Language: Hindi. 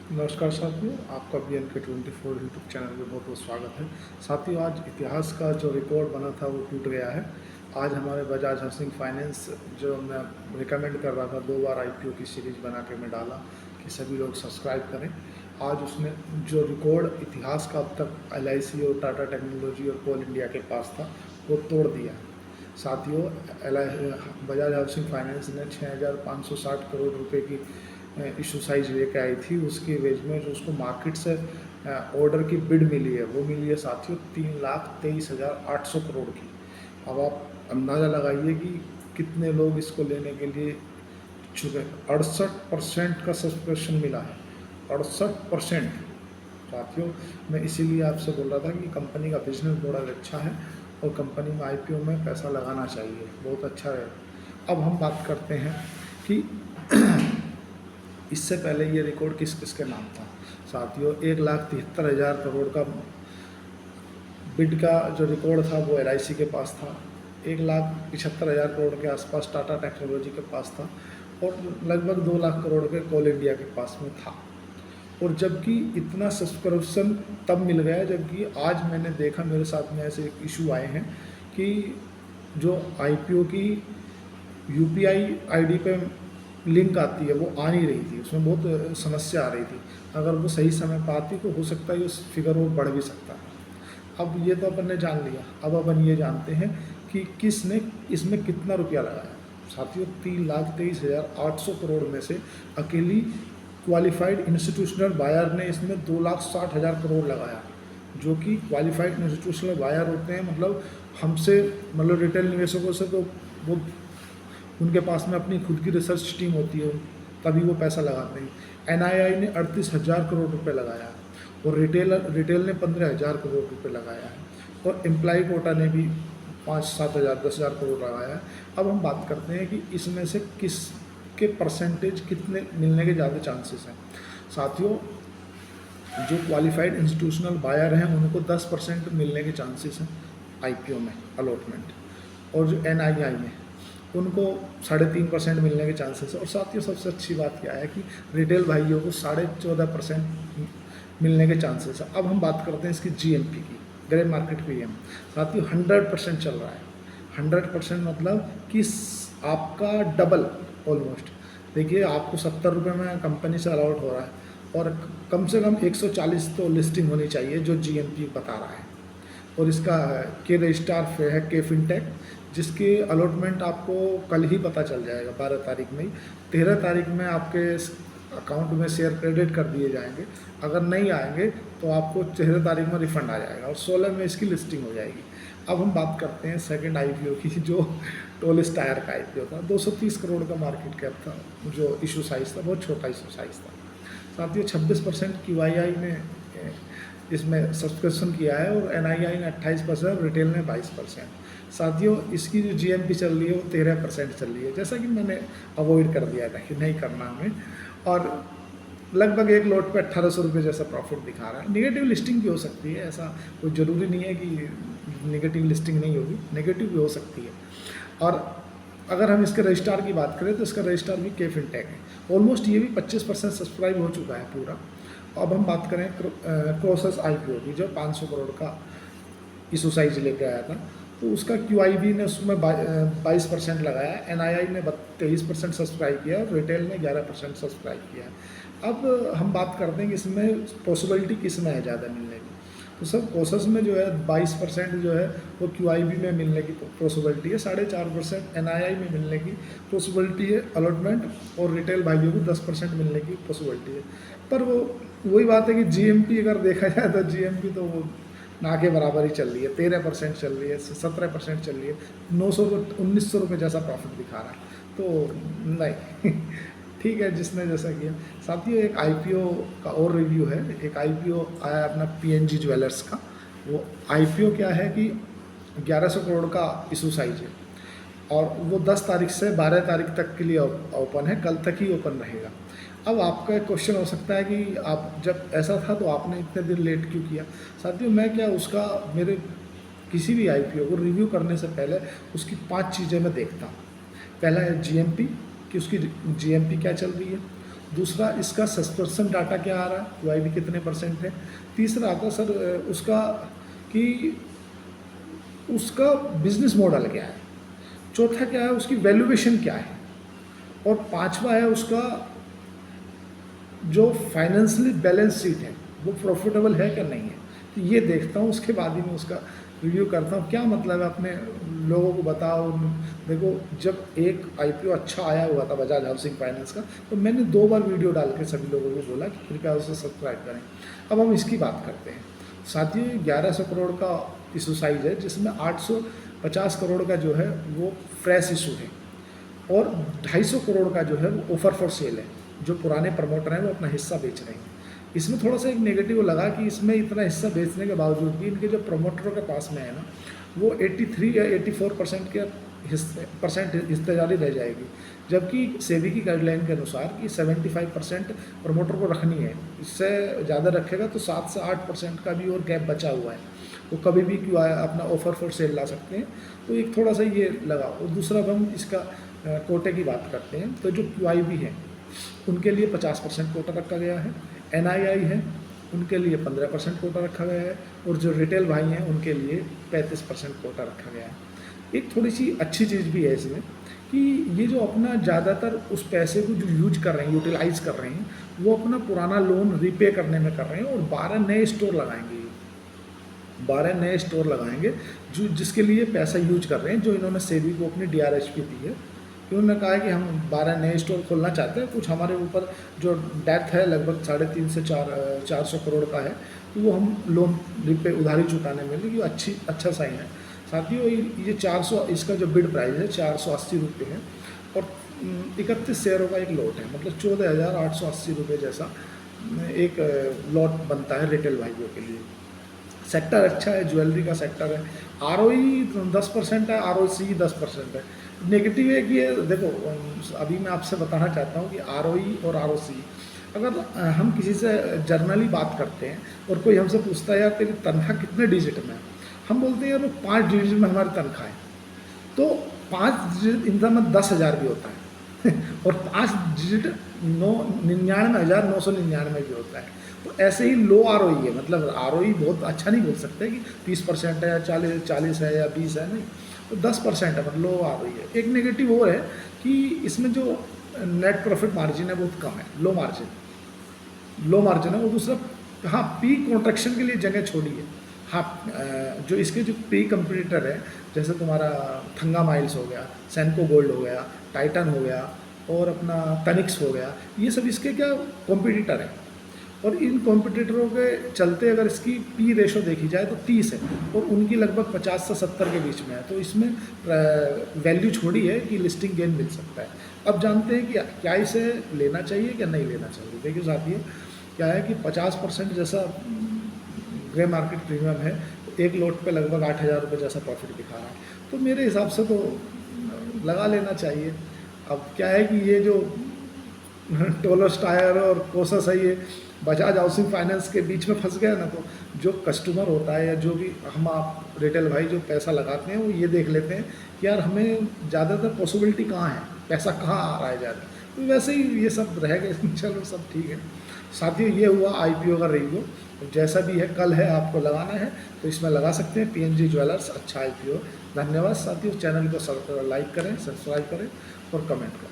नमस्कार साथियों, आपका BNK24 यूट्यूब चैनल में बहुत बहुत स्वागत है। साथियों, आज इतिहास का जो रिकॉर्ड बना था वो टूट गया है। आज हमारे बजाज हाउसिंग फाइनेंस, जो मैं रिकमेंड कर रहा था, 2 बार IPO की सीरीज़ बना के मैं डाला कि सभी लोग सब्सक्राइब करें। आज उसने जो रिकॉर्ड इतिहास का अब तक LIC और टाटा टेक्नोलॉजी और कोल इंडिया के पास था, वो तोड़ दिया। साथियों, बजाज हाउसिंग फाइनेंस ने 6,560 करोड़ रुपए की इशू साइज लेके आई थी। उसकी एवज में जो उसको मार्केट से ऑर्डर की बिड मिली है, वो मिली है साथियों 3,23,800 करोड़ की। अब आप अंदाज़ा लगाइए कि कितने लोग इसको लेने के लिए इच्छुक है। 68% का सब्सक्रिप्शन मिला है, 68%। साथियों, मैं इसीलिए आपसे बोल रहा था कि कंपनी का बिजनेस मॉडल अच्छा है और कंपनी में IPO में पैसा लगाना चाहिए, बहुत अच्छा है। अब हम बात करते हैं कि इससे पहले ये रिकॉर्ड किस किस के नाम था। साथियों, 1,73,000 करोड़ का बिड का जो रिकॉर्ड था वो LIC के पास था। 1,75,000 करोड़ के आसपास टाटा टेक्नोलॉजी के पास था और लगभग 2 लाख करोड़ के कोल इंडिया के पास में था। और जबकि इतना सब्सक्रिप्शन तब मिल गया जबकि आज मैंने देखा, मेरे साथ में ऐसे इशू आए हैं कि जो IPO की UPI ID पे लिंक आती है वो आ नहीं रही थी, उसमें बहुत समस्या आ रही थी। अगर वो सही समय पर आती तो हो सकता है ये फिगर वो बढ़ भी सकता है। अब ये तो अपन ने जान लिया, अब अपन ये जानते हैं कि किसने इसमें कितना रुपया लगाया। साथियों, 3,23,800 करोड़ में से अकेली क्वालिफाइड इंस्टीट्यूशनल बायर ने इसमें 2,60,000 करोड़ लगाया। जो कि क्वालिफाइड इंस्टीट्यूशनल बायर होते हैं, मतलब हमसे, मतलब रिटेल निवेशकों से तो वो, उनके पास में अपनी खुद की रिसर्च टीम होती है, तभी वो पैसा लगाते हैं। NII ने 38,000 करोड़ रुपए लगाया और रिटेल ने 15,000 करोड़ रुपए लगाया है और एम्प्लाई कोटा ने भी 5-7,000 10,000 करोड़ लगाया है। अब हम बात करते हैं कि इसमें से किस के परसेंटेज कितने मिलने के ज़्यादा चांसेस हैं। साथियों, जो क्वालिफाइड इंस्टीट्यूशनल बायर हैं उनको 10% मिलने के चांसेस हैं IPO में अलॉटमेंट, और जो NII है उनको 3.5% मिलने के चांसेस है। और साथियों, सबसे अच्छी बात क्या है कि रिटेल भाइयों को 14.5% मिलने के चांसेस है। अब हम बात करते हैं इसकी GMP की, ग्रे मार्केट PM। साथियों, 100% चल रहा है। 100% मतलब कि आपका डबल ऑलमोस्ट। देखिए, आपको 70 रुपये में कंपनी से अलॉट हो रहा है और कम से कम 140 तो लिस्टिंग होनी चाहिए जो GMP बता रहा है। और इसका के रजिस्ट्रार है के फिनटेक, जिसके अलॉटमेंट आपको कल ही पता चल जाएगा, 12 तारीख में ही। 13 तारीख में आपके अकाउंट में शेयर क्रेडिट कर दिए जाएंगे। अगर नहीं आएंगे तो आपको 13 तारीख में रिफंड आ जाएगा और 16 में इसकी लिस्टिंग हो जाएगी। अब हम बात करते हैं सेकंड IPO की, जो टोलिस टायर का IPO था। 230 करोड़ का मार्केट कैप था, जो इशू साइज़ था बहुत छोटा इशू साइज़ था। साथियों, 26% QII ने इसमें सब्सक्रिप्शन किया है और NII ने 28%, रिटेल ने 22%। साथियों, इसकी जो GMP चल रही है वो 13% चल रही है, जैसा कि मैंने अवॉइड कर दिया था कि नहीं करना हमें। और लगभग एक लॉट पे 1,800 रुपये जैसा प्रॉफिट दिखा रहा है। नेगेटिव लिस्टिंग भी हो सकती है, ऐसा कोई ज़रूरी नहीं है कि नेगेटिव लिस्टिंग नहीं होगी, नेगेटिव भी हो सकती है। और अगर हम इसके रजिस्ट्रार की बात करें तो इसका रजिस्ट्रार भी के फिनटेक है। ऑलमोस्ट ये भी 25% सब्सक्राइब हो चुका है पूरा। अब हम बात करें क्रोसस IPO की, जो 500 करोड़ का इशू साइज लेके आया था, तो उसका QIB ने उसमें 22% लगाया, NII ने 23% सब्सक्राइब किया और रिटेल ने 11% सब्सक्राइब किया। अब हम बात करते हैं कि इसमें पॉसिबिलिटी किस में है ज़्यादा मिलने की। तो सर, कोसस में जो है 22% जो है वो QIB में मिलने की पॉसिबिलिटी है, 4.5% NII में मिलने की पॉसिबिलिटी है अलॉटमेंट, और रिटेल भाइयों को 10% मिलने की पॉसिबिलिटी है। पर वो वही बात है कि GMP अगर देखा जाए तो GMP तो वो ना के बराबर ही चल रही है, 13% चल रही है, 17% चल रही है। 900 को 1,900 रुपये जैसा प्रॉफिट दिखा रहा है, तो नहीं ठीक है, जिसने जैसा किया। साथियों, एक IPO का और रिव्यू है। एक IPO आया अपना PNG ज्वेलर्स का। वो IPO क्या है कि 1100 करोड़ का इशू साइज है और वो 10 तारीख से 12 तारीख तक के लिए ओपन है, कल तक ही ओपन रहेगा। अब आपका एक क्वेश्चन हो सकता है कि आप जब ऐसा था तो आपने इतने दिन लेट क्यों किया। साथियों, मैं क्या, उसका मेरे किसी भी IPO को रिव्यू करने से पहले उसकी 5 चीज़ें मैं देखता हूँ। पहला है GMP, कि उसकी GMP क्या चल रही है। दूसरा इसका सब्सक्रिप्शन डाटा क्या आ रहा है, QIB कितने % है। तीसरा आता है सर उसका कि उसका बिजनेस मॉडल क्या है। चौथा क्या है, उसकी वैल्यूएशन क्या है। और पांचवा है उसका जो फाइनेंशियली बैलेंस शीट है वो प्रॉफिटेबल है क्या नहीं है। तो ये देखता हूँ, उसके बाद ही मैं उसका रिव्यू करता हूँ। क्या मतलब है, अपने लोगों को बताओ। देखो, जब एक IPO अच्छा आया हुआ था बजाज हाउसिंग फाइनेंस का, तो मैंने 2 बार वीडियो डाल के सभी लोगों को बोला कि कृपया उसे सब्सक्राइब करें। अब हम इसकी बात करते हैं। साथियों, 1100 करोड़ का इशू साइज है, जिसमें 850 करोड़ का जो है वो फ्रेश इशू है और 250 करोड़ का जो है वो ऑफर फॉर सेल है। जो पुराने प्रमोटर हैं वो अपना हिस्सा बेच रहे हैं। इसमें थोड़ा सा एक नेगेटिव लगा कि इसमें इतना हिस्सा बेचने के बावजूद भी इनके जो प्रमोटरों के पास में है ना, वो 83 या 84% के हिस्सेदारी रह जाएगी। जबकि सेबी की गाइडलाइन के अनुसार कि 75% प्रमोटर को रखनी है। इससे ज़्यादा रखेगा तो 7 से 8% का भी और गैप बचा हुआ है। वो कभी भी क्यों अपना ऑफर फॉर सेल ला सकते हैं। तो एक थोड़ा सा ये लगा। और दूसरा हम इसका कोटे की बात करते हैं, तो जो QIB है उनके लिए 50% कोटा रखा गया है। NII है उनके लिए 15% कोटा रखा गया है। और जो रिटेल भाई हैं उनके लिए 35% कोटा रखा गया है। एक थोड़ी सी अच्छी चीज़ भी है इसमें कि ये जो अपना ज़्यादातर उस पैसे को जो यूज कर रहे हैं, यूटिलाइज कर रहे हैं, वो अपना पुराना लोन रीपे करने में कर रहे हैं। और 12 नए स्टोर लगाएंगे, 12 नए स्टोर लगाएंगे जो जिसके लिए पैसा यूज कर रहे हैं, जो इन्होंने सेबी को अपनी DRHP दी है। उन्होंने कहा है कि हम 12 नए स्टोर खोलना चाहते हैं। कुछ हमारे ऊपर जो डेप्थ है लगभग 3.5 से 400 करोड़ का है, तो वो हम लोन रिपे उधारी चुकाने में लिए अच्छा साइन है। साथियों, ये 400, इसका जो बिड प्राइस है 480 रुपये है और 31 शेयरों का एक लॉट है, मतलब 14,880 रुपये जैसा एक लॉट बनता है रिटेल भाइयों के लिए। सेक्टर अच्छा है, ज्वेलरी का सेक्टर है। ROE 10% है, ROC 10% है। नेगेटिव है कि ये देखो, अभी मैं आपसे बताना चाहता हूँ कि ROE और ROC, अगर हम किसी से जर्नली बात करते हैं और कोई हमसे पूछता है यार तेरी तनख्वाह कितने डिजिट में है, हम बोलते हैं यार वो 5 डिजिट में हमारी तनख्वाह है। तो 5 डिजिट इन में 10,000 भी होता है और 5 डिजिट 99,999 भी होता है। तो ऐसे ही लो ROE है, मतलब ROE बहुत अच्छा नहीं बोल सकते कि 30% है या 40 है या 20 है, नहीं, तो 10% है, मतलब लो ROE है। एक नेगेटिव वो है कि इसमें जो नेट प्रॉफिट मार्जिन है बहुत कम है, लो मार्जिन है। और दूसरा, हाँ, पी कॉन्ट्रैक्शन के लिए जगह छोड़ी है। हाँ, जो इसके जो प्री कंपटीटर है, जैसे तुम्हारा थंगा माइल्स हो गया, सेनको गोल्ड हो गया, टाइटन हो गया और अपना तनिक्स हो गया, ये सब इसके क्या कॉम्पिटिटर हैं। और इन कॉम्पिटिटरों के चलते अगर इसकी पी रेशो देखी जाए तो 30 है और उनकी लगभग 50 से 70 के बीच में है। तो इसमें वैल्यू छोड़ी है कि लिस्टिंग गेन मिल सकता है। अब जानते हैं कि क्या इसे लेना चाहिए क्या नहीं लेना चाहिए। देखिए साथियों, क्या है कि 50% जैसा ग्रे मार्केट प्रीमियम है, एक लोट पे लगभग 8,000 रुपये जैसा प्रॉफिट दिखा रहा है। तो मेरे हिसाब से तो लगा लेना चाहिए। अब क्या है कि ये जो टोलोस टायर और कोसस है, ये बजाज हाउसिंग फाइनेंस के बीच में फंस गया ना, तो जो कस्टमर होता है या जो भी हम आप रिटेल भाई जो पैसा लगाते हैं वो ये देख लेते हैं कि यार हमें ज़्यादातर पॉसिबिलिटी कहाँ है, पैसा कहाँ आ रहा है ज़्यादा। तो वैसे ही ये सब रह गए। चलो सब ठीक है साथियों, ये हुआ IPO का रिव्यू। जैसा भी है, कल है, आपको लगाना है तो इसमें लगा सकते हैं। PNG ज्वेलर्स अच्छा IPO। धन्यवाद साथियों, चैनल को लाइक करें, सब्सक्राइब करें और कमेंट करें।